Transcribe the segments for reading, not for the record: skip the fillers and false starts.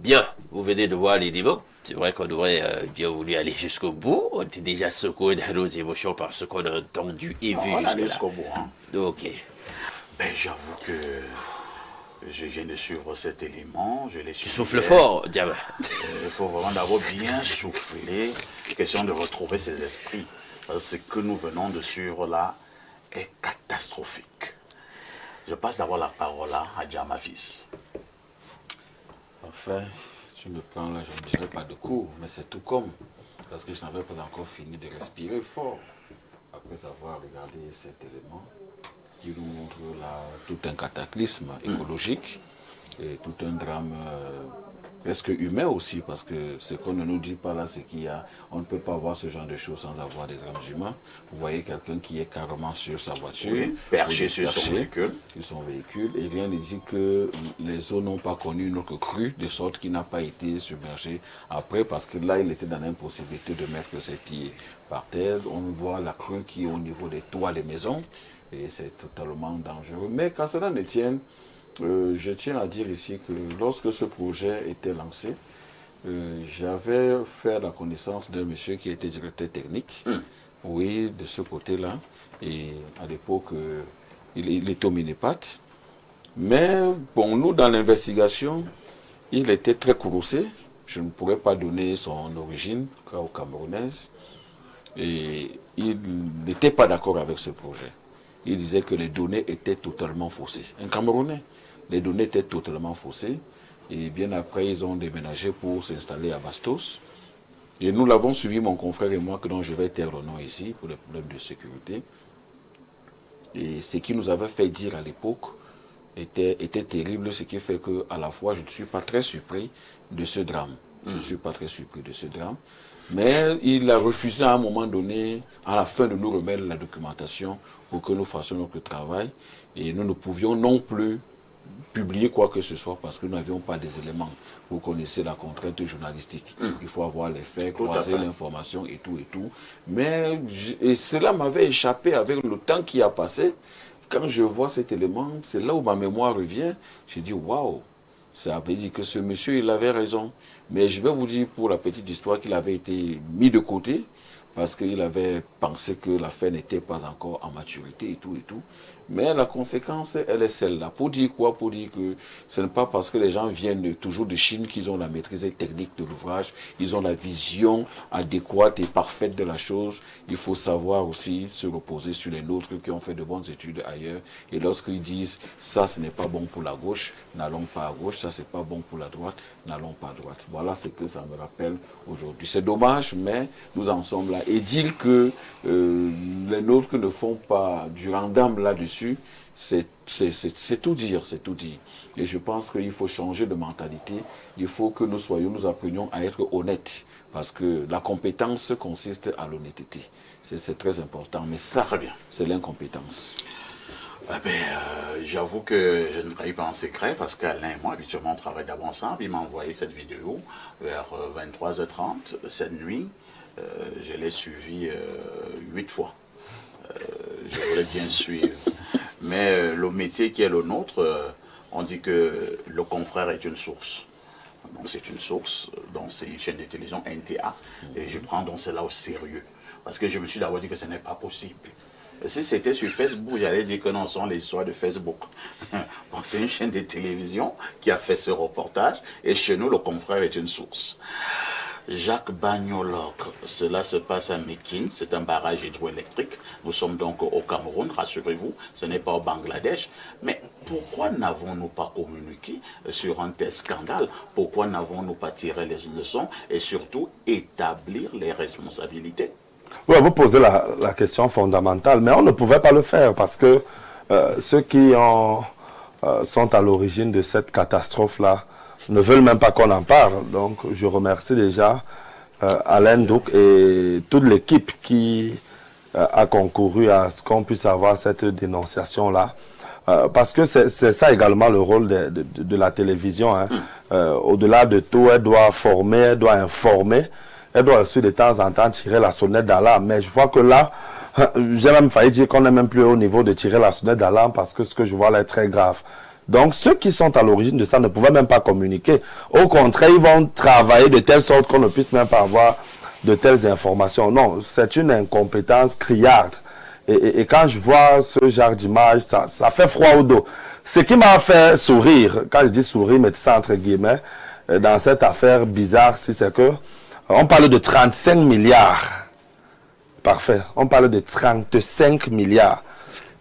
Bien, vous venez de voir l'élément. C'est vrai qu'on aurait bien voulu aller jusqu'au bout. On était déjà secoué dans nos émotions par ce qu'on a entendu et vu On allait jusque-là. jusqu'au bout. Hein. Ok. Ben, j'avoue que je viens de suivre cet élément. Je l'ai Tu suivi souffles hier. fort, diable. Il faut vraiment d'abord bien souffler. Question de retrouver ses esprits. Parce que ce que nous venons de suivre là est catastrophique. Je passe d'abord la parole à Djama fils. Enfin, sur le plan là, je ne dirais pas de cours, mais c'est tout comme. Parce que je n'avais pas encore fini de respirer fort. Après avoir regardé cet élément qui nous montre là tout un cataclysme écologique et tout un drame presque humain aussi, parce que ce qu'on ne nous dit pas là, c'est on ne peut pas voir ce genre de choses sans avoir des drames humains. Vous voyez quelqu'un qui est carrément sur sa voiture, Oui, perché sur son véhicule. Et rien ne dit que les eaux n'ont pas connu une autre crue, de sorte qu'il n'a pas été submergé après, parce que là, il était dans l'impossibilité de mettre ses pieds par terre. On voit la crue qui est au niveau des toits des maisons, et c'est totalement dangereux. Mais quand cela ne tienne, je tiens à dire ici que lorsque ce projet était lancé, j'avais fait la connaissance d'un monsieur qui était directeur technique, oui, de ce côté-là. Et à l'époque, il était au Minipat. Mais bon, nous, dans l'investigation, il était très courroucé. Je ne pourrais pas donner son origine, au Camerounaise. Et il n'était pas d'accord avec ce projet. Il disait que les données étaient totalement faussées. Un Camerounais, les données étaient totalement faussées. Et bien après, ils ont déménagé pour s'installer à Bastos. Et nous l'avons suivi, mon confrère et moi, dont je vais taire le nom ici, pour les problèmes de sécurité. Et ce qui nous avait fait dire à l'époque était terrible, ce qui fait qu'à la fois, je ne suis pas très surpris de ce drame. Je ne suis pas très surpris de ce drame. Mais il a refusé à un moment donné, à la fin, de nous remettre la documentation pour que nous fassions notre travail. Et nous ne pouvions non plus publier quoi que ce soit parce que nous n'avions pas des éléments. Vous connaissez la contrainte journalistique. Il faut avoir les faits, croiser l'information et tout et tout. Mais et cela m'avait échappé avec le temps qui a passé. Quand je vois cet élément, c'est là où ma mémoire revient. J'ai dit waouh, ça avait dit que ce monsieur, il avait raison. Mais je vais vous dire pour la petite histoire qu'il avait été mis de côté parce qu'il avait pensé que l'affaire n'était pas encore en maturité et tout et tout. Mais la conséquence, elle est celle-là. Pour dire quoi? Pour dire que ce n'est pas parce que les gens viennent toujours de Chine qu'ils ont la maîtrise technique de l'ouvrage, ils ont la vision adéquate et parfaite de la chose. Il faut savoir aussi se reposer sur les nôtres qui ont fait de bonnes études ailleurs. Et lorsqu'ils disent ça, ce n'est pas bon pour la gauche, n'allons pas à gauche, ça, c'est pas bon pour la droite, n'allons pas à droite. Voilà ce que ça me rappelle aujourd'hui. C'est dommage, mais nous en sommes là. Et dire que les nôtres ne font pas du rendement là-dessus, c'est tout dire, c'est tout dire. Et je pense qu'il faut changer de mentalité. Il faut que nous apprenions à être honnêtes. Parce que la compétence consiste à l'honnêteté. C'est très important. Mais ça, c'est l'incompétence. J'avoue que je ne travaille pas en secret parce qu'Alain et moi, habituellement, on travaille d'abord ensemble. Il m'a envoyé cette vidéo vers 23h30 cette nuit. Je l'ai suivi 8 fois. Je voulais bien suivre. Mais le métier qui est le nôtre, on dit que le confrère est une source. Donc c'est une source, donc c'est une chaîne de télévision NTA. Et je prends donc cela au sérieux. Parce que je me suis d'abord dit que ce n'est pas possible. Et si c'était sur Facebook, j'allais dire que non, ce sont les histoires de Facebook. Bon, c'est une chaîne de télévision qui a fait ce reportage. Et chez nous, le confrère est une source. Jacques Bagnoloc, cela se passe à Mékine, c'est un barrage hydroélectrique. Nous sommes donc au Cameroun, rassurez-vous, ce n'est pas au Bangladesh. Mais pourquoi n'avons-nous pas communiqué sur un tel scandale? Pourquoi n'avons-nous pas tiré les leçons et surtout établir les responsabilités? Oui, vous posez la question fondamentale, mais on ne pouvait pas le faire parce que ceux qui sont à l'origine de cette catastrophe-là ne veulent même pas qu'on en parle. Donc, je remercie déjà Alain Douk et toute l'équipe qui a concouru à ce qu'on puisse avoir cette dénonciation-là. Parce que c'est ça également le rôle de la télévision. Hein. Au-delà de tout, elle doit former, elle doit informer, elle doit aussi de temps en temps tirer la sonnette d'alarme. Mais je vois que là, j'ai même failli dire qu'on n'est même plus au niveau de tirer la sonnette d'alarme parce que ce que je vois là est très grave. Donc, ceux qui sont à l'origine de ça ne pouvaient même pas communiquer. Au contraire, ils vont travailler de telle sorte qu'on ne puisse même pas avoir de telles informations. Non, c'est une incompétence criarde. Et quand je vois ce genre d'image, ça fait froid au dos. Ce qui m'a fait sourire, quand je dis sourire, mettez ça entre guillemets, dans cette affaire bizarre, c'est que on parle de 35 milliards. Parfait. On parle de 35 milliards.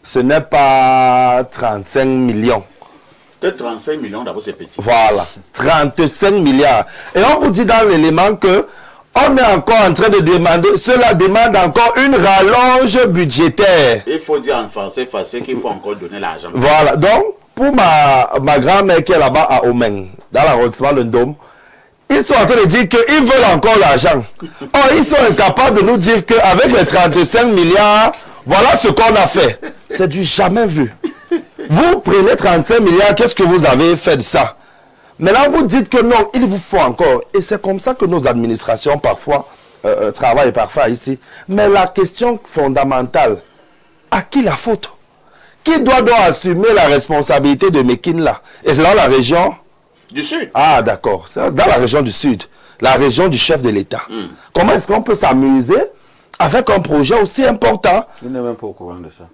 Ce n'est pas 35 millions. Peut-être 35 millions, d'abord c'est petit. Voilà. 35 milliards. Et on vous dit dans l'élément que on est encore en train de demander, cela demande encore une rallonge budgétaire. Il faut dire en français facile qu'il faut encore donner l'argent. Voilà. Donc, pour ma grand-mère qui est là-bas à Omen, dans l'arrondissement de Ndom, ils sont en train de dire qu'ils veulent encore l'argent. Or, ils sont incapables de nous dire qu'avec les 35 milliards, voilà ce qu'on a fait. C'est du jamais vu. Vous prenez 35 milliards, qu'est-ce que vous avez fait de ça? Maintenant, vous dites que non, il vous faut encore. Et c'est comme ça que nos administrations, parfois, travaillent parfois ici. Mais la question fondamentale, à qui la faute? Qui doit donc assumer la responsabilité de Mékin là? Et c'est dans la région du Sud. Ah, d'accord. C'est dans la région du Sud. La région du chef de l'État. Comment est-ce qu'on peut s'amuser avec un projet aussi important? Il n'est même pas au courant de ça.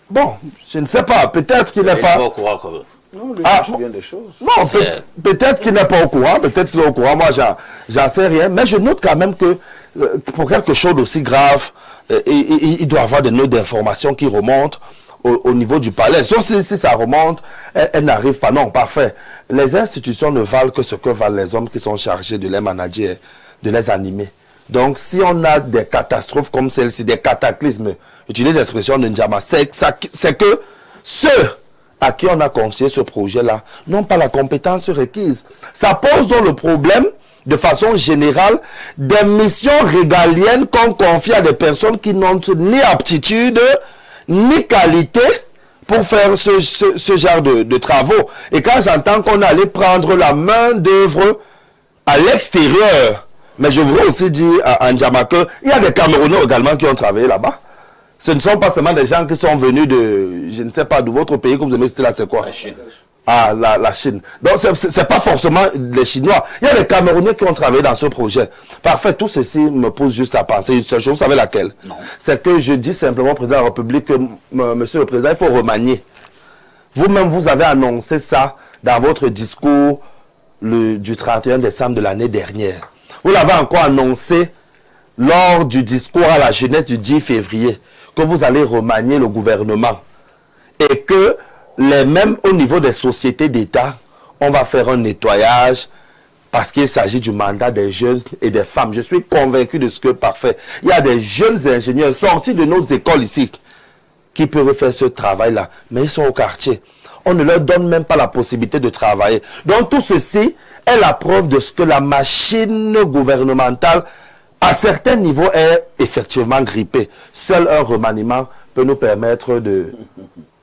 Bon, je ne sais pas. Peut-être qu'il n'est pas... au courant comme Non, lui, Ah, il bien des choses. Non, peut-être qu'il n'est pas au courant, peut-être qu'il est au courant, moi j'en sais rien, mais je note quand même que pour quelque chose d'aussi grave, il doit y avoir des notes d'informations qui remontent au niveau du palais. Sauf si ça remonte, elle n'arrive pas. Non, parfait. Les institutions ne valent que ce que valent les hommes qui sont chargés de les manager, de les animer. Donc, si on a des catastrophes comme celle-ci, des cataclysmes, j'utilise l'expression de N'Djama, c'est que ceux à qui on a confié ce projet-là n'ont pas la compétence requise. Ça pose donc le problème, de façon générale, des missions régaliennes qu'on confie à des personnes qui n'ont ni aptitude, ni qualité pour faire ce genre de travaux. Et quand j'entends qu'on allait prendre la main d'œuvre à l'extérieur, mais je voudrais aussi dire à N'Djama qu'il y a des Camerounais également qui ont travaillé là-bas. Ce ne sont pas seulement des gens qui sont venus de, je ne sais pas, de votre pays, comme vous aimez citer là, c'est quoi? La Chine. Ah, la Chine. Donc, c'est pas forcément les Chinois. Il y a des Camerounais qui ont travaillé dans ce projet. Parfait, tout ceci me pousse juste à penser une seule chose. Vous savez laquelle? Non. C'est que je dis simplement au président de la République que, monsieur le président, il faut remanier. Vous-même, vous avez annoncé ça dans votre discours du 31 décembre de l'année dernière. Vous l'avez encore annoncé lors du discours à la jeunesse du 10 février, que vous allez remanier le gouvernement. Et que même au niveau des sociétés d'État, on va faire un nettoyage parce qu'il s'agit du mandat des jeunes et des femmes. Je suis convaincu de ce que parfait. Il y a des jeunes ingénieurs sortis de nos écoles ici qui peuvent faire ce travail-là, mais ils sont au quartier. On ne leur donne même pas la possibilité de travailler. Donc tout ceci est la preuve de ce que la machine gouvernementale, à certains niveaux, est effectivement grippée. Seul un remaniement peut nous permettre de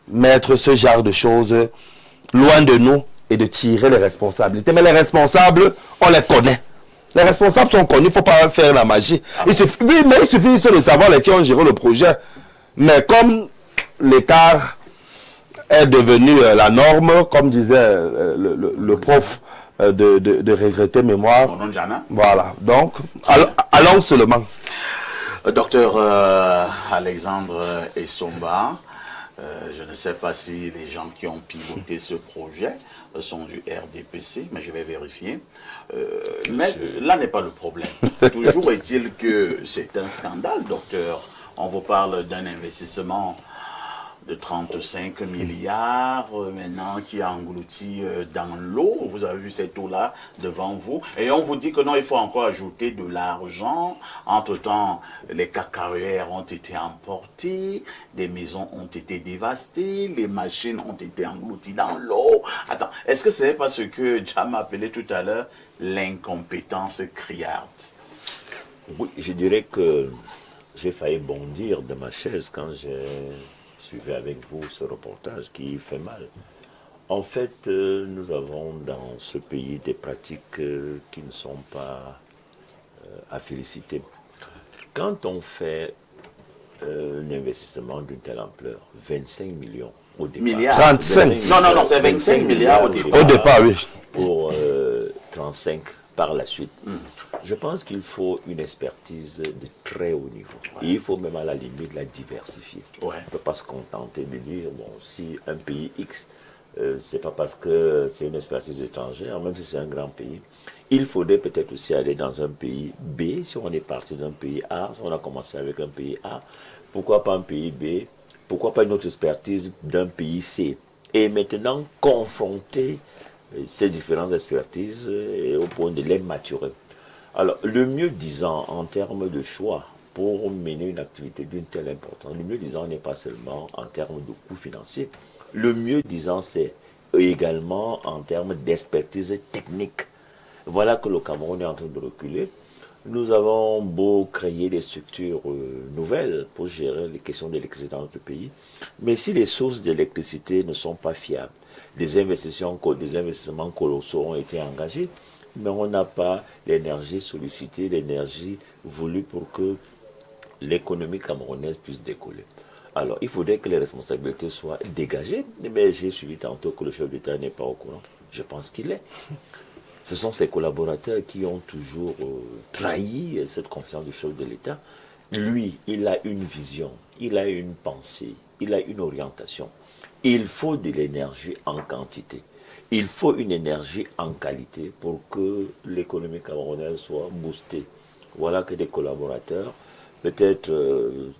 mettre ce genre de choses loin de nous et de tirer les responsabilités. Mais les responsables, on les connaît. Les responsables sont connus, il ne faut pas faire la magie. Oui, mais il suffit de savoir les qui ont géré le projet. Mais comme l'écart est devenu la norme, comme disait le prof de regretter mémoire. Mon nom de Jana. Voilà. Donc, allons seulement. Docteur Alexandre Essomba, je ne sais pas si les gens qui ont piloté ce projet sont du RDPC, mais je vais vérifier. Mais là n'est pas le problème. Toujours est-il que c'est un scandale, docteur. On vous parle d'un investissement de 35 milliards maintenant qui a englouti dans l'eau. Vous avez vu cette eau-là devant vous. Et on vous dit que non, il faut encore ajouter de l'argent. Entre-temps, les cacahuètes ont été emportés, des maisons ont été dévastées, les machines ont été englouties dans l'eau. Attends, est-ce que ce n'est pas ce que Jam appelait tout à l'heure l'incompétence criarde? Oui, je dirais que j'ai failli bondir de ma chaise quand j'ai suivi avec vous ce reportage qui fait mal. En fait, nous avons dans ce pays des pratiques qui ne sont pas à féliciter. Quand on fait un investissement d'une telle ampleur, 25 millions, au départ. Milliards. 35. Non, c'est 25 milliards au départ. Au départ, oui. Pour 35 par la suite. Je pense qu'il faut une expertise de très haut niveau. Et il faut même à la limite la diversifier. Ouais. On ne peut pas se contenter de dire, bon, si un pays X, c'est pas parce que c'est une expertise étrangère, même si c'est un grand pays, il faudrait peut-être aussi aller dans un pays B, si on est parti d'un pays A, si on a commencé avec un pays A, pourquoi pas un pays B, pourquoi pas une autre expertise d'un pays C. Et maintenant, confronter ces différentes expertises au point de les maturer. Alors, le mieux disant en termes de choix pour mener une activité d'une telle importance, le mieux disant n'est pas seulement en termes de coûts financiers, le mieux disant c'est également en termes d'expertise technique. Voilà que le Cameroun est en train de reculer. Nous avons beau créer des structures nouvelles pour gérer les questions d'électricité dans notre pays, mais si les sources d'électricité ne sont pas fiables, des investissements colossaux ont été engagés, mais on n'a pas l'énergie sollicitée, l'énergie voulue pour que l'économie camerounaise puisse décoller. Alors, il faudrait que les responsabilités soient dégagées, mais j'ai suivi tantôt que le chef d'État n'est pas au courant. Je pense qu'il est. Ce sont ses collaborateurs qui ont toujours trahi cette confiance du chef de l'État. Lui, il a une vision, il a une pensée, il a une orientation. Il faut de l'énergie en quantité. Il faut une énergie en qualité pour que l'économie camerounaise soit boostée. Voilà que des collaborateurs, peut-être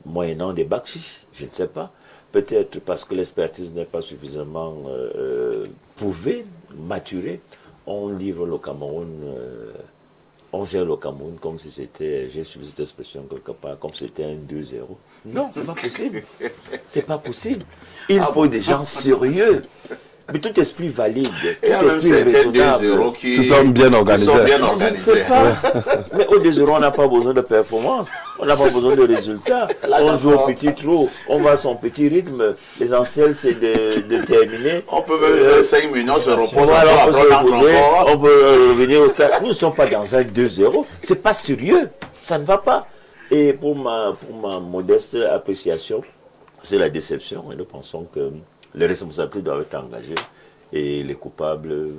moyennant des bakchiches, je ne sais pas, peut-être parce que l'expertise n'est pas suffisamment prouvée, maturée, on livre le Cameroun, on gère le Cameroun comme si c'était, j'ai suivi cette expression quelque part, comme si c'était un 2-0. Non, c'est pas possible. C'est pas possible. Il faut des gens sérieux. Mais tout esprit valide, tout esprit raisonnable. Qui sont bien organisés. Je ne sais pas. Mais au 2-0, on n'a pas besoin de performance. On n'a pas besoin de résultats. On joue au petit trou. On va à son petit rythme. L'essentiel, c'est de terminer. On peut même faire 5 minutes, on se repose. On peut revenir au stade. Nous ne sommes pas dans un 2-0. C'est pas sérieux. Ça ne va pas. Et pour ma modeste appréciation, c'est la déception. Et nous pensons que les responsabilités doivent être engagées et les coupables,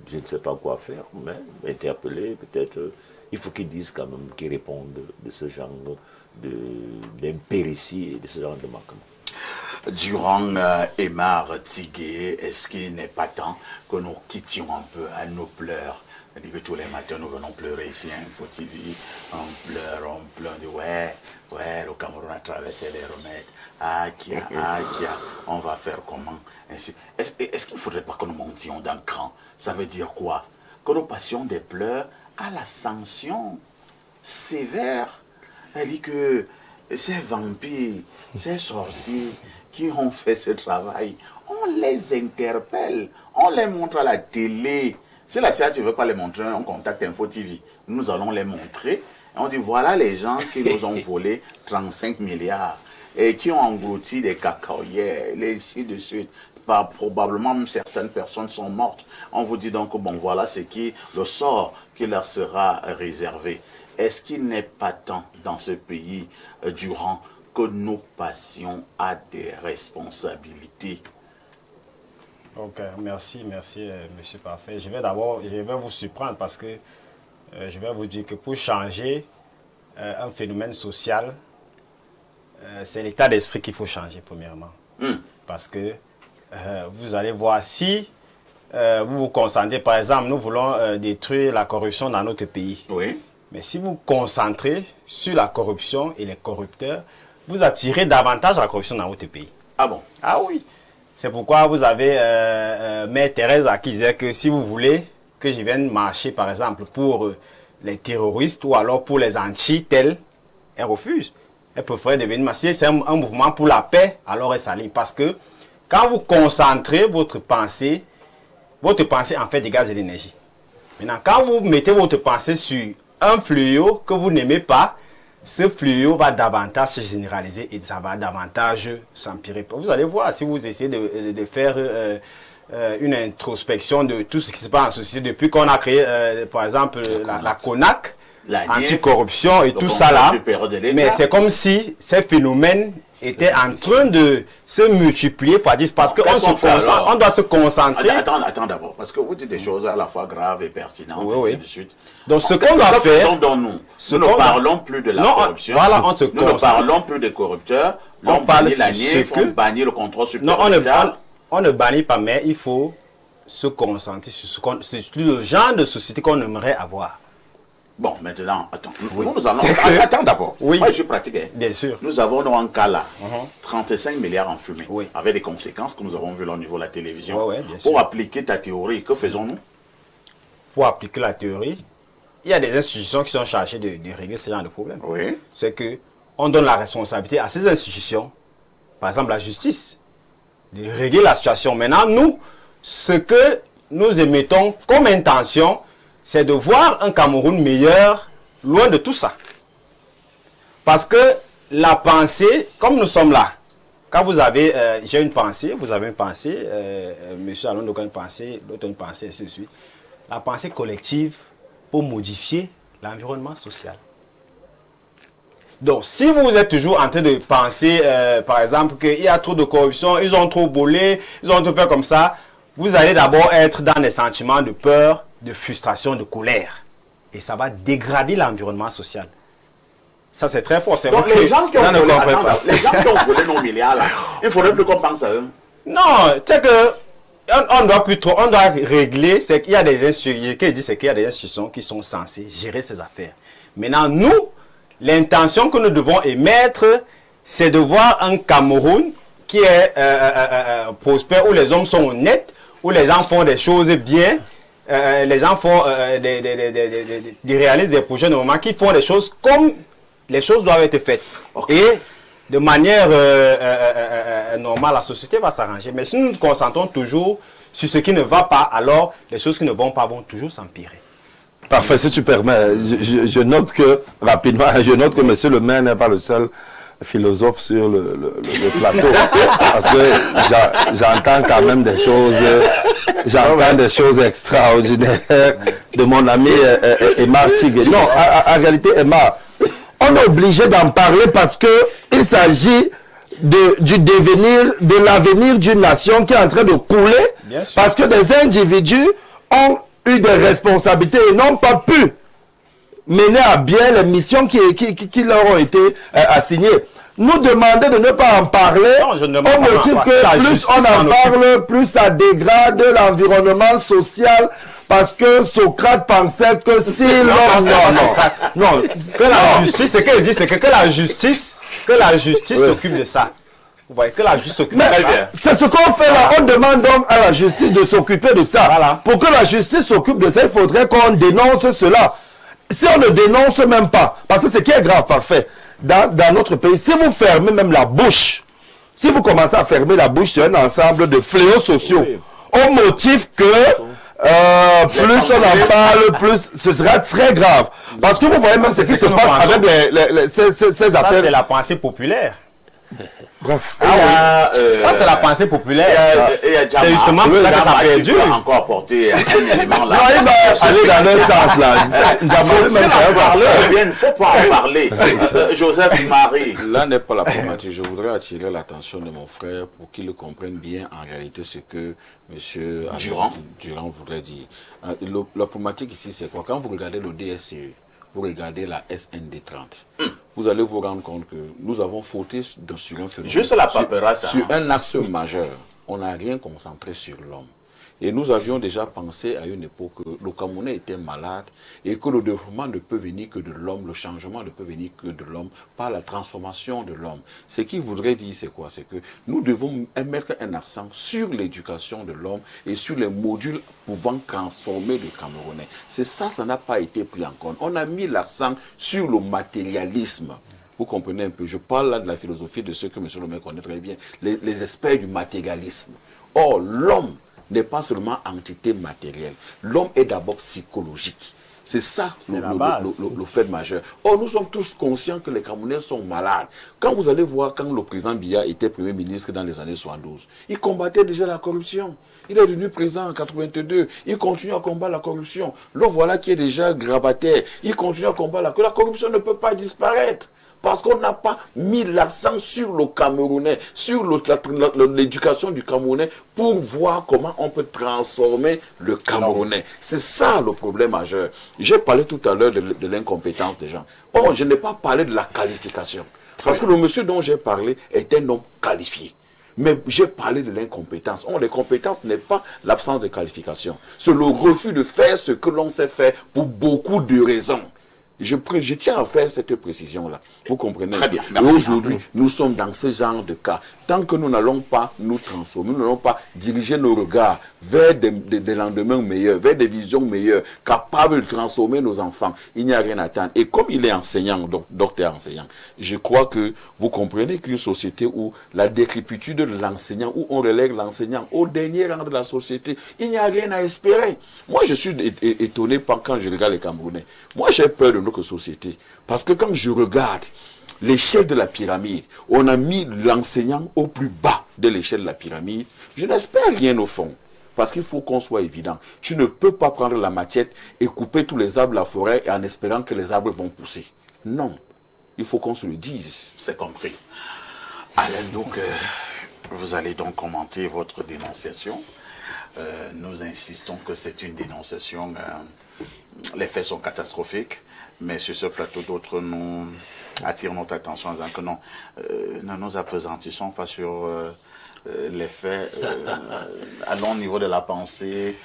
je ne sais pas quoi faire, mais interpeller, peut-être, il faut qu'ils disent quand même, qu'ils répondent de ce genre d'impéritie et de ce genre de manquement. Durant Aymar Tigué, est-ce qu'il n'est pas temps que nous quittions un peu à nos pleurs? C'est-à-dire que tous les matins, nous venons pleurer ici, Info TV, on pleure, on dit ouais, le Cameroun a traversé les remèdes, on va faire comment? Est-ce qu'il ne faudrait pas que nous montions d'un cran? Ça veut dire quoi? Que nous passions des pleurs à la sanction sévère. C'est-à-dire que ces vampires, ces sorciers qui ont fait ce travail, on les interpelle, on les montre à la télé. Si la CIA ne veut pas les montrer, on contacte Info TV. Nous allons les montrer. Et on dit, voilà les gens qui nous ont volé 35 milliards et qui ont englouti des cacaoyers, ainsi de suite. Probablement, même certaines personnes sont mortes. On vous dit donc, bon, voilà ce qui, le sort qui leur sera réservé. Est-ce qu'il n'est pas temps dans ce pays, Durand, que nous passions à des responsabilités? Donc, merci, Monsieur Parfait. Je vais vous surprendre parce que je vais vous dire que pour changer un phénomène social, c'est l'état d'esprit qu'il faut changer, premièrement. Parce que vous allez voir, si vous vous concentrez, par exemple, nous voulons détruire la corruption dans notre pays. Oui. Mais si vous vous concentrez sur la corruption et les corrupteurs, vous attirez davantage la corruption dans votre pays. Ah bon? Ah oui. C'est pourquoi vous avez Mère Thérèse qui disait que si vous voulez que je vienne marcher, par exemple, pour les terroristes ou alors pour les anti-tels, elle refuse. Elle préfère devenir marcher. C'est un mouvement pour la paix, alors elle s'aligne. Parce que quand vous concentrez votre pensée en fait dégage de l'énergie. Maintenant, quand vous mettez votre pensée sur un fléau que vous n'aimez pas, ce fléau va davantage se généraliser et ça va davantage s'empirer. Vous allez voir, si vous essayez de faire une introspection de tout ce qui se passe en société depuis qu'on a créé, par exemple, la CONAC, anticorruption et tout ça là. Mais c'est comme si ces phénomènes était en train de se multiplier fois 10 parce qu'on doit se concentrer. Attends d'abord, parce que vous dites des choses à la fois graves et pertinentes, Oui, et ainsi oui. de suite. Donc ce qu'on doit faire, nous ne parlons plus de la corruption. Voilà, on se nous ne concentre. parlons plus des corrupteurs. On parle bannit la sur ce NIF, que- on bannit le contrôle non, supérieur. on ne bannit pas, mais il faut se concentrer sur sur le genre de société qu'on aimerait avoir. Bon, maintenant, attends. Nous allons... Attends d'abord. Oui. Moi, je suis pratiqué. Bien sûr. Nous avons dans un cas là, 35 milliards en fumée, Oui. avec des conséquences que nous avons vues là au niveau de la télévision. Ouais, ouais, bien sûr. Pour appliquer ta théorie, que faisons-nous? Pour appliquer la théorie, il y a des institutions qui sont chargées de régler ce genre de problème. Oui. C'est que on donne la responsabilité à ces institutions, par exemple la justice, de régler la situation. Maintenant, nous, ce que nous émettons comme intention, c'est de voir un Cameroun meilleur, loin de tout ça. Parce que la pensée, comme nous sommes là, quand vous avez, j'ai une pensée, vous avez une pensée, monsieur Alon a une pensée, l'autre une pensée, ainsi de suite. La pensée collective pour modifier l'environnement social. Donc, si vous êtes toujours en train de penser, par exemple, qu'il y a trop de corruption, ils ont trop volé, ils ont tout fait comme ça, vous allez d'abord être dans des sentiments de peur, de frustration, de colère. Et ça va dégrader l'environnement social. Ça, c'est très fort. Donc, les gens qui ont volé, les gens qui ont volé nos milliards là, il faudrait plus qu'on pense à eux. Non, c'est que on doit régler, c'est qu'il y a des institutions qui sont censées gérer ces affaires. Maintenant, nous, l'intention que nous devons émettre, c'est de voir un Cameroun qui est prospère, où les hommes sont honnêtes, où les gens font des choses bien, les gens font réalisent des projets normalement, qui font des choses comme les choses doivent être faites. Okay. Et de manière normale, la société va s'arranger. Mais si nous nous concentrons toujours sur ce qui ne va pas, alors les choses qui ne vont pas vont toujours s'empirer. Parfait, si tu permets, je note que, rapidement, je note que monsieur le maire n'est pas le seul philosophe sur le plateau. Parce que j'entends quand même des choses, des choses extraordinaires de mon ami Emma Tigre. Non, en réalité, Emma, on est obligé d'en parler parce que il s'agit du devenir, de l'avenir d'une nation qui est en train de couler. Parce que des individus ont eu des responsabilités et n'ont pas pu mener à bien les missions qui leur ont été assignées. Nous demander de ne pas en parler au motif que plus on en parle, plus ça dégrade l'environnement social parce que Socrate pensait que si l'homme... Non, que la justice, ce qu'elle dit, c'est que la justice s'occupe de ça. Vous voyez, que la justice s'occupe de ça. C'est ce qu'on fait là. On demande donc à la justice de s'occuper de ça. Voilà. Pour que la justice s'occupe de ça, il faudrait qu'on dénonce cela. Si on ne dénonce même pas, parce que ce qui est grave, parfait, dans notre pays, si vous fermez même la bouche, si vous commencez à fermer la bouche sur un ensemble de fléaux sociaux, au motif que plus on en parle, plus ce sera très grave. Parce que vous voyez même ce qui se passe avec ces affaires. Ça, c'est la pensée populaire. Bref. Ça, c'est la pensée populaire. C'est justement pour ça que ça perdure. Il va encore apporter un élément là. Non, il va aller dans le sens là. Il ne faut pas en parler. Joseph Marie. Là n'est pas la problématique. Je voudrais attirer l'attention de mon frère pour qu'il le comprenne bien en réalité ce que M. Durand voudrait dire. La problématique ici, c'est quoi? Quand vous regardez le DSCE, vous regardez la SND30, vous allez vous rendre compte que nous avons fauté sur un phénomène. Juste la paperasse. Sur un axe majeur, on n'a rien concentré sur l'homme. Et nous avions déjà pensé à une époque que le Camerounais était malade et que le développement ne peut venir que de l'homme, le changement ne peut venir que de l'homme, par la transformation de l'homme. Ce qu'il voudrait dire, c'est quoi? C'est que nous devons mettre un accent sur l'éducation de l'homme et sur les modules pouvant transformer le Camerounais. C'est ça, ça n'a pas été pris en compte. On a mis l'accent sur le matérialisme. Vous comprenez un peu, je parle là de la philosophie de ceux que M. le maire connaît très bien, les experts du matérialisme. Or, l'homme n'est pas seulement entité matérielle. L'homme est d'abord psychologique. C'est ça le fait majeur. Or, nous sommes tous conscients que les Camerounais sont malades. Quand vous allez voir, quand le président Biya était Premier ministre dans les années 72, il combattait déjà la corruption. Il est devenu président en 82. Il continue à combattre la corruption. Le voilà qui est déjà grabataire. Il continue à combattre la corruption. La corruption ne peut pas disparaître. Parce qu'on n'a pas mis l'accent sur le Camerounais, sur l'éducation du Camerounais pour voir comment on peut transformer le Camerounais. C'est ça le problème majeur. J'ai parlé tout à l'heure de l'incompétence des gens. Or, je n'ai pas parlé de la qualification. Parce que le monsieur dont j'ai parlé est un homme qualifié. Mais j'ai parlé de l'incompétence. Or, l'incompétence n'est pas l'absence de qualification. C'est le refus de faire ce que l'on sait faire pour beaucoup de raisons. Je tiens à faire cette précision-là. Vous comprenez? Très bien. Et Merci. aujourd'hui, nous sommes dans ce genre de cas. Tant que nous n'allons pas nous transformer, nous n'allons pas diriger nos regards vers des lendemains meilleurs, vers des visions meilleures, capables de transformer nos enfants, il n'y a rien à attendre. Et comme il est enseignant, docteur enseignant, je crois que vous comprenez qu'une société où la décrépitude de l'enseignant, où on relègue l'enseignant au dernier rang de la société, il n'y a rien à espérer. Moi, je suis étonné quand je regarde les Camerounais. Moi, j'ai peur de notre société. Parce que quand je regarde l'échelle de la pyramide, on a mis l'enseignant au plus bas de l'échelle de la pyramide. Je n'espère rien au fond. Parce qu'il faut qu'on soit évident. Tu ne peux pas prendre la machette et couper tous les arbres de la forêt en espérant que les arbres vont pousser. Non. Il faut qu'on se le dise. C'est compris. Alain, donc, vous allez donc commenter votre dénonciation. Nous insistons que c'est une dénonciation. Les faits sont catastrophiques. Mais sur ce plateau, d'autres nous attirent notre attention en disant que non, ne nous appesantissons pas sur les faits. Allons au niveau de la pensée,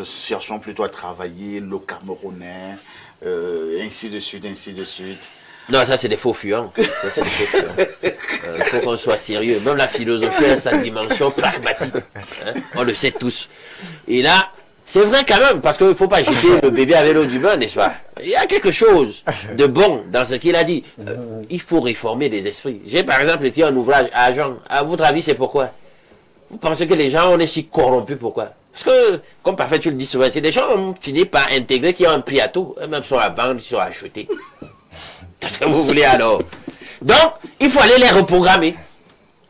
cherchons plutôt à travailler le Camerounais, ainsi de suite, ainsi de suite. Non, ça c'est des faux fuyants. Il faut qu'on soit sérieux. Même la philosophie a sa dimension pragmatique. Hein? On le sait tous. Et là, c'est vrai quand même, parce qu'il ne faut pas jeter le bébé avec l'eau du bain, n'est-ce pas? Il y a quelque chose de bon dans ce qu'il a dit. Il faut réformer les esprits. J'ai par exemple écrit un ouvrage à Jean. À votre avis, c'est pourquoi? Vous pensez que les gens, on est si corrompus, pourquoi? Parce que, comme parfait tu le dis souvent, c'est des gens ont fini par intégrer qui ont un prix à tout. Même sur la banque, ils sont achetés. Qu'est-ce que vous voulez alors? Donc, il faut aller les reprogrammer.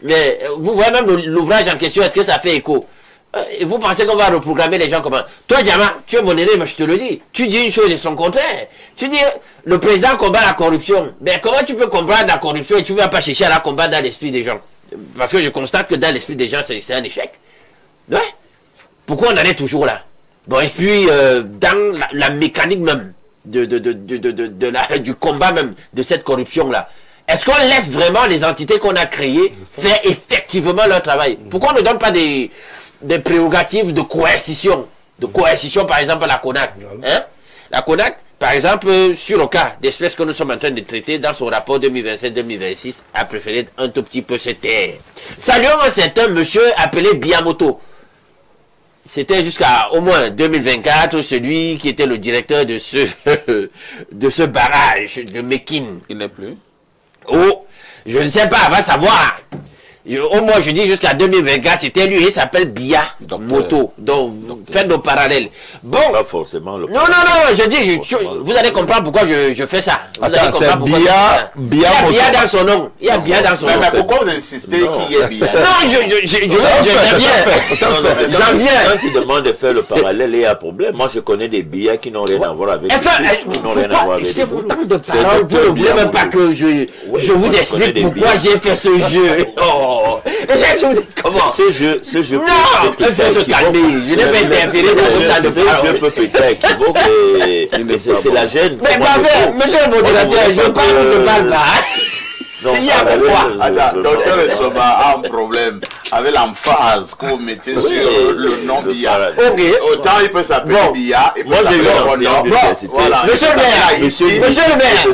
Mais vous voyez même l'ouvrage en question, est-ce que ça fait écho? Et vous pensez qu'on va reprogrammer les gens comment? Toi, Diama, tu es mon aîné, mais je te le dis. Tu dis une chose et son contraire. Tu dis, le président combat la corruption. Mais comment tu peux combattre la corruption et tu ne vas pas chercher à la combattre dans l'esprit des gens? Parce que je constate que dans l'esprit des gens, c'est un échec. Ouais. Pourquoi on en est toujours là? Bon, et puis, dans la mécanique même du combat même de cette corruption-là, est-ce qu'on laisse vraiment les entités qu'on a créées faire effectivement leur travail? Pourquoi on ne donne pas des prérogatives de coercition? De coercition, par exemple, à la CONAC. Hein? La CONAC, par exemple, sur le cas d'espèces que nous sommes en train de traiter, dans son rapport 2027-2026, a préféré un tout petit peu se taire. Saluons un certain monsieur appelé Biamoto. C'était jusqu'à au moins 2024, celui qui était le directeur de ce barrage de Mekine. Il n'est plus. Oh, je ne sais pas, va savoir. Au moins, je dis jusqu'à 2024, c'était lui, il s'appelle Bia Moto. Donc, faites nos parallèles. Bon. Pas forcément le. Non, je dis, vous allez comprendre pourquoi je fais ça. Vous allez comprendre pourquoi il y a Bia dans son nom. Il y a Bia dans son nom. Mais pourquoi vous insistez qu'il y ait Bia? Non, j'en viens. Quand tu demandes de faire le parallèle, il y a un problème. Moi, je connais des billets qui n'ont rien à voir avec. C'est pourtant de parole. Vous ne voulez même pas que je vous explique pourquoi j'ai fait ce jeu. Comment? Ce jeu non, il faut se calmer. Je n'ai pas interféré dans votre temps de parole. Je peux peut-être équivoque, mais c'est la gêne. Mais monsieur le modérateur, je parle pas. Il y a pourquoi? Docteur Soma a un problème avec l'emphase que vous mettez sur le nom Bia. Ok. Autant il peut s'appeler Bia, et moi j'ai eu l'ancien voilà. Monsieur le maire,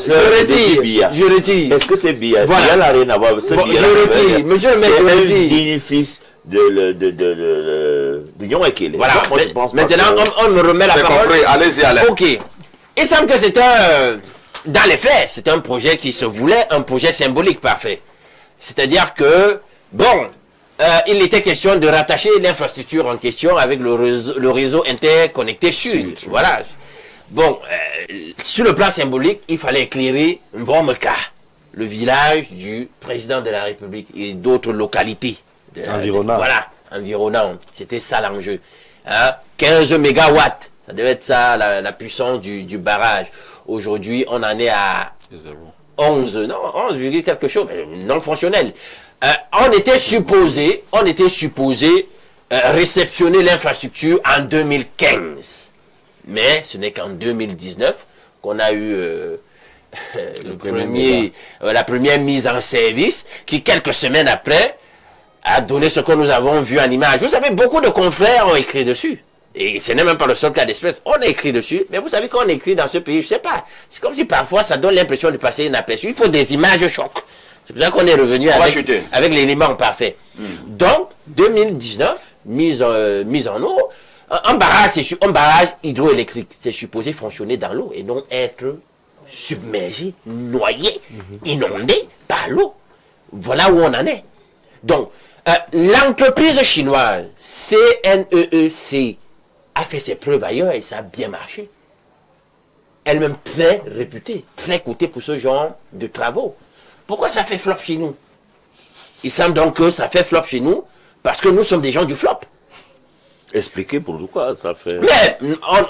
je retire. Est-ce que c'est Bia? Bia n'a rien à voir avec ce Bia. Je retire. Monsieur le maire, je retire. C'est un digne fils de Nyon Ekele. Voilà. Maintenant, on me remet la parole. C'est compris. Allez-y, Alain. Ok. Il semble que c'est dans les faits, c'est un projet qui se voulait un projet symbolique parfait. C'est-à-dire que, bon, il était question de rattacher l'infrastructure en question avec le réseau interconnecté Sud. Voilà. Bon, sur le plan symbolique, il fallait éclairer Mvomeka, le village du président de la République et d'autres localités. Environnantes. Voilà, environnantes. C'était ça l'enjeu. Hein? 15 mégawatts. Ça devait être ça, la puissance du barrage. Aujourd'hui, on en est à 11, non, 11, quelque chose, non fonctionnel. On était supposé réceptionner l'infrastructure en 2015. Mais ce n'est qu'en 2019 qu'on a eu la première mise en service qui, quelques semaines après, a donné ce que nous avons vu en image. Vous savez, beaucoup de confrères ont écrit dessus. Et ce n'est même pas le seul cas d'espèce. On a écrit dessus, mais vous savez qu'on écrit dans ce pays, je sais pas. C'est comme si parfois ça donne l'impression de passer inaperçu. Il faut des images chocs. C'est pour ça qu'on est revenu avec l'élément parfait. Donc, 2019, mise en eau, un barrage hydroélectrique, c'est supposé fonctionner dans l'eau et non être submergé, noyé, inondé par l'eau. Voilà où on en est. Donc, l'entreprise chinoise CNEEC a fait ses preuves ailleurs et ça a bien marché. Elle-même très réputée, très cotée pour ce genre de travaux. Pourquoi ça fait flop chez nous? Il semble donc que ça fait flop chez nous parce que nous sommes des gens du flop. Expliquez pourquoi ça fait... Mais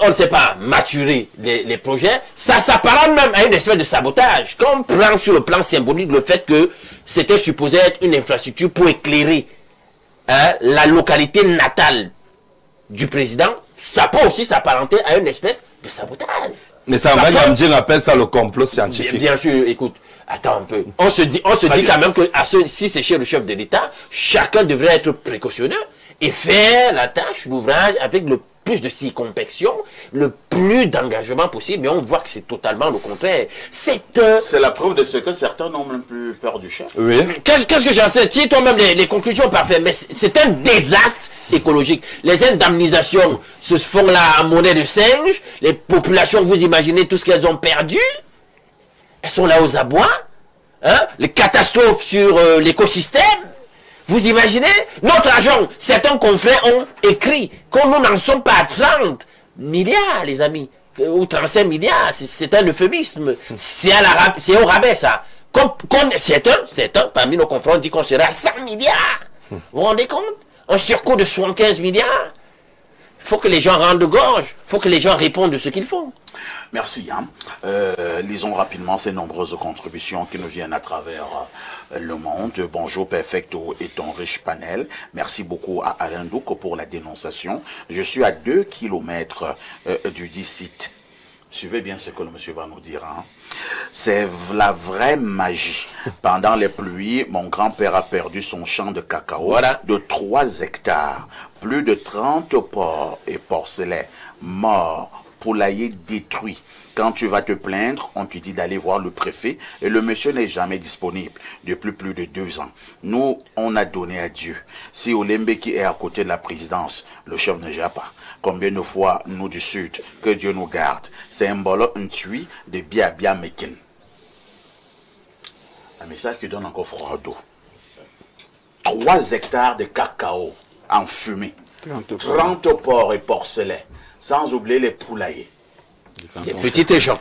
on ne sait pas maturer les projets. Ça s'apparente même à une espèce de sabotage. Quand on prend sur le plan symbolique le fait que c'était supposé être une infrastructure pour éclairer la localité natale du président, ça peut aussi s'apparenter à une espèce de sabotage. Mais ça, on appelle ça le complot scientifique. Bien sûr, écoute, attends un peu. On se dit quand même que si c'est chez le chef de l'État, chacun devrait être précautionneux et faire la tâche, l'ouvrage avec le plus de circonspection, le plus d'engagement possible. Mais on voit que c'est totalement le contraire. C'est la preuve de ce que certains n'ont même plus peur du chef. Oui. Qu'est-ce que j'en sais? Tire toi-même les conclusions parfaites. Mais c'est un désastre écologique. Les indemnisations se font là en monnaie de singe. Les populations, vous imaginez tout ce qu'elles ont perdu. Elles sont là aux abois. Les catastrophes sur l'écosystème. Vous imaginez? Notre argent, certains confrères ont écrit que nous n'en sommes pas à 30 milliards, les amis, ou 35 milliards, c'est un euphémisme. C'est au rabais, ça. Certains, parmi nos confrères, dit qu'on serait à 100 milliards. Vous vous rendez compte? Un surcoût de 75 milliards. Il faut que les gens rendent gorge. Il faut que les gens répondent de ce qu'ils font. Merci. Lisons rapidement ces nombreuses contributions qui nous viennent à travers le monde. Bonjour Perfecto et ton riche panel. Merci beaucoup à Alain Douc pour la dénonciation. Je suis à 2 kilomètres du dit site. Suivez bien ce que le monsieur va nous dire. C'est la vraie magie. Pendant les pluies, mon grand-père a perdu son champ de cacao de 3 hectares. Plus de 30 porcs et porcelets morts, poulailler détruit. Quand tu vas te plaindre, on te dit d'aller voir le préfet et le monsieur n'est jamais disponible depuis plus de 2 ans. Nous, on a donné à Dieu. Si Olembe qui est à côté de la présidence, le chef ne gère pas. Combien de fois, nous du Sud, que Dieu nous garde. C'est un bolo, un tui de Biabia Mekin. Un message qui donne encore froid d'eau. 3 hectares de cacao en fumée. 30 porcs et porcelets. Sans oublier les poulaillers. Des petites gens.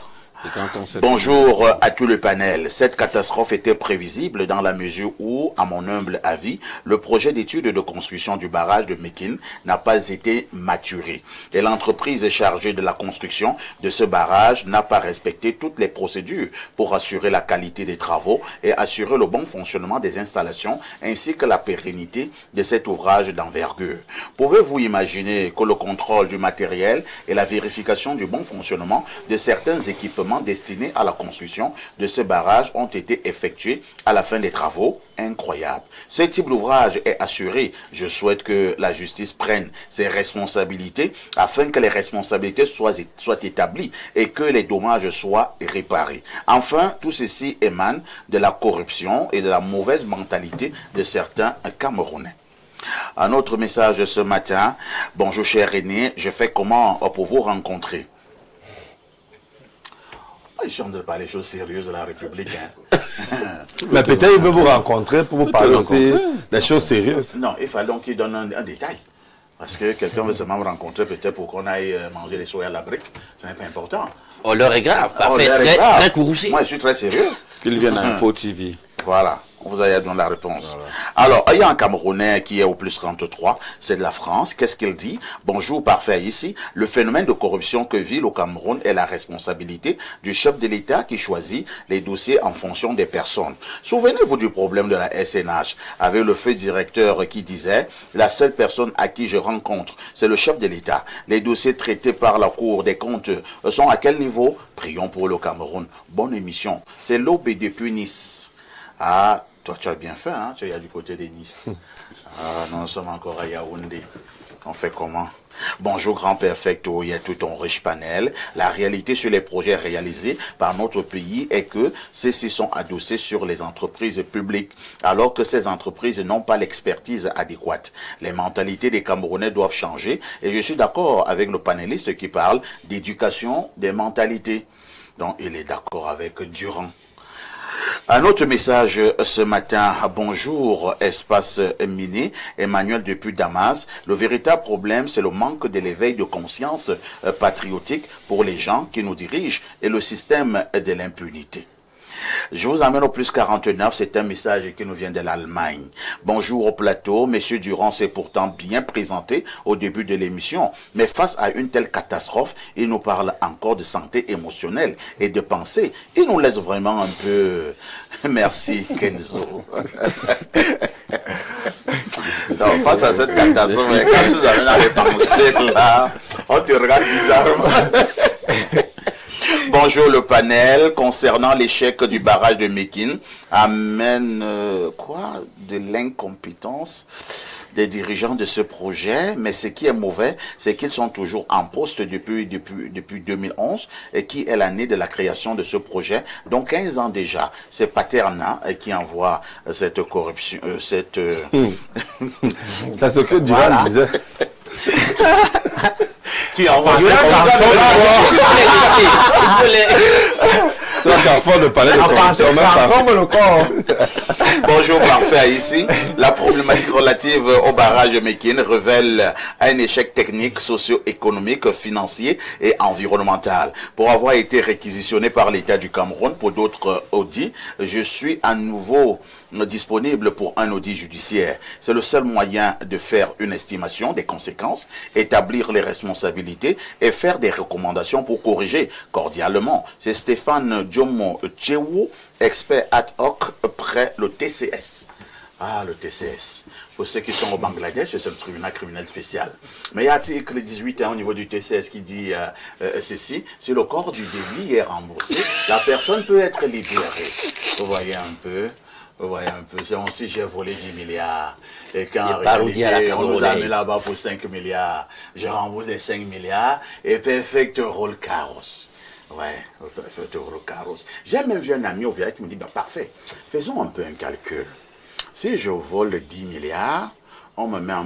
Bonjour à tout le panel. Cette catastrophe était prévisible dans la mesure où, à mon humble avis, le projet d'étude de construction du barrage de Mekin n'a pas été maturé. Et l'entreprise chargée de la construction de ce barrage n'a pas respecté toutes les procédures pour assurer la qualité des travaux et assurer le bon fonctionnement des installations ainsi que la pérennité de cet ouvrage d'envergure. Pouvez-vous imaginer que le contrôle du matériel et la vérification du bon fonctionnement de certains équipements destinés à la construction de ce barrage ont été effectués à la fin des travaux? Incroyable. Ce type d'ouvrage est assuré. Je souhaite que la justice prenne ses responsabilités afin que les responsabilités soient établies et que les dommages soient réparés. Enfin, tout ceci émane de la corruption et de la mauvaise mentalité de certains Camerounais. Un autre message ce matin. Bonjour cher René, je fais comment pour vous rencontrer? Je suis en train de parler des choses sérieuses de la République. Mais peut-être il veut vous rencontrer pour vous parler aussi des choses sérieuses. Non, il fallait donc qu'il donne un détail. Parce que quelqu'un veut seulement me rencontrer peut-être pour qu'on aille manger les soya à la brique. Ce n'est pas important. Oh, l'heure est grave. Parfait, très courroucé. Moi, je suis très sérieux. Qu'il vienne à Info TV. Voilà. Vous avez donné la réponse. Voilà. Alors, il y a un Camerounais qui est au plus 33, c'est de la France. Qu'est-ce qu'il dit? Bonjour, parfait ici. Le phénomène de corruption que vit le Cameroun est la responsabilité du chef de l'État qui choisit les dossiers en fonction des personnes. Souvenez-vous du problème de la SNH, avec le feu directeur qui disait « La seule personne à qui je rencontre, c'est le chef de l'État. Les dossiers traités par la Cour des comptes sont à quel niveau? Prions pour le Cameroun. » Bonne émission. C'est l'Aube depuis Nice. Ah, toi, tu as bien fait, hein? Tu es du côté de Nice. Ah, nous sommes encore à Yaoundé. On fait comment? Bonjour, grand perfecto. Il y a tout un riche panel. La réalité sur les projets réalisés par notre pays est que ceux-ci sont adossés sur les entreprises publiques, alors que ces entreprises n'ont pas l'expertise adéquate. Les mentalités des Camerounais doivent changer et je suis d'accord avec le panéliste qui parle d'éducation des mentalités. Donc, il est d'accord avec Durand. Un autre message ce matin. Bonjour, espace miné. Emmanuel depuis Damas. Le véritable problème, c'est le manque de l'éveil de conscience patriotique pour les gens qui nous dirigent et le système de l'impunité. Je vous amène au plus 49, c'est un message qui nous vient de l'Allemagne. Bonjour au plateau, Monsieur Durand s'est pourtant bien présenté au début de l'émission, mais face à une telle catastrophe, il nous parle encore de santé émotionnelle et de pensée. Il nous laisse vraiment un peu... Merci Kenzo. Non, face à cette catastrophe, quand vous avez la pensée, là, on te regarde bizarrement. Bonjour le panel. Concernant l'échec du barrage de Mékine, amène quoi? De l'incompétence des dirigeants de ce projet. Mais ce qui est mauvais, c'est qu'ils sont toujours en poste depuis 2011, et qui est l'année de la création de ce projet. Donc 15 ans déjà. C'est Paterna qui envoie cette corruption, cette... C'est ce que Durand disait. Qui envoie Tu vois Carrefour ne parlait de corruption même pas. Bonjour, parfait ici. La problématique relative au barrage de Mékine révèle un échec technique, socio-économique, financier et environnemental. Pour avoir été réquisitionné par l'État du Cameroun pour d'autres audits, je suis à nouveau disponible pour un audit judiciaire. C'est le seul moyen de faire une estimation des conséquences, établir les responsabilités et faire des recommandations pour corriger cordialement. C'est Stéphane Djomo Tchewo, expert ad hoc près le TCS. Ah, le TCS. Pour ceux qui sont au Bangladesh, c'est le tribunal criminel spécial. Mais il y a l'article 18 au niveau du TCS qui dit ceci. Si le corps du délit est remboursé, la personne peut être libérée. Vous voyez un peu. Vous voyez un peu, c'est aussi j'ai volé 10 milliards. Et quand en réalité, on nous a mis là-bas pour 5 milliards. Je rembourse les 5 milliards et perfect roll carrosse. Ouais, perfect roll carrosse. J'ai même vu un ami au village qui me dit, bah, parfait, faisons un peu un calcul. Si je vole 10 milliards, on me met en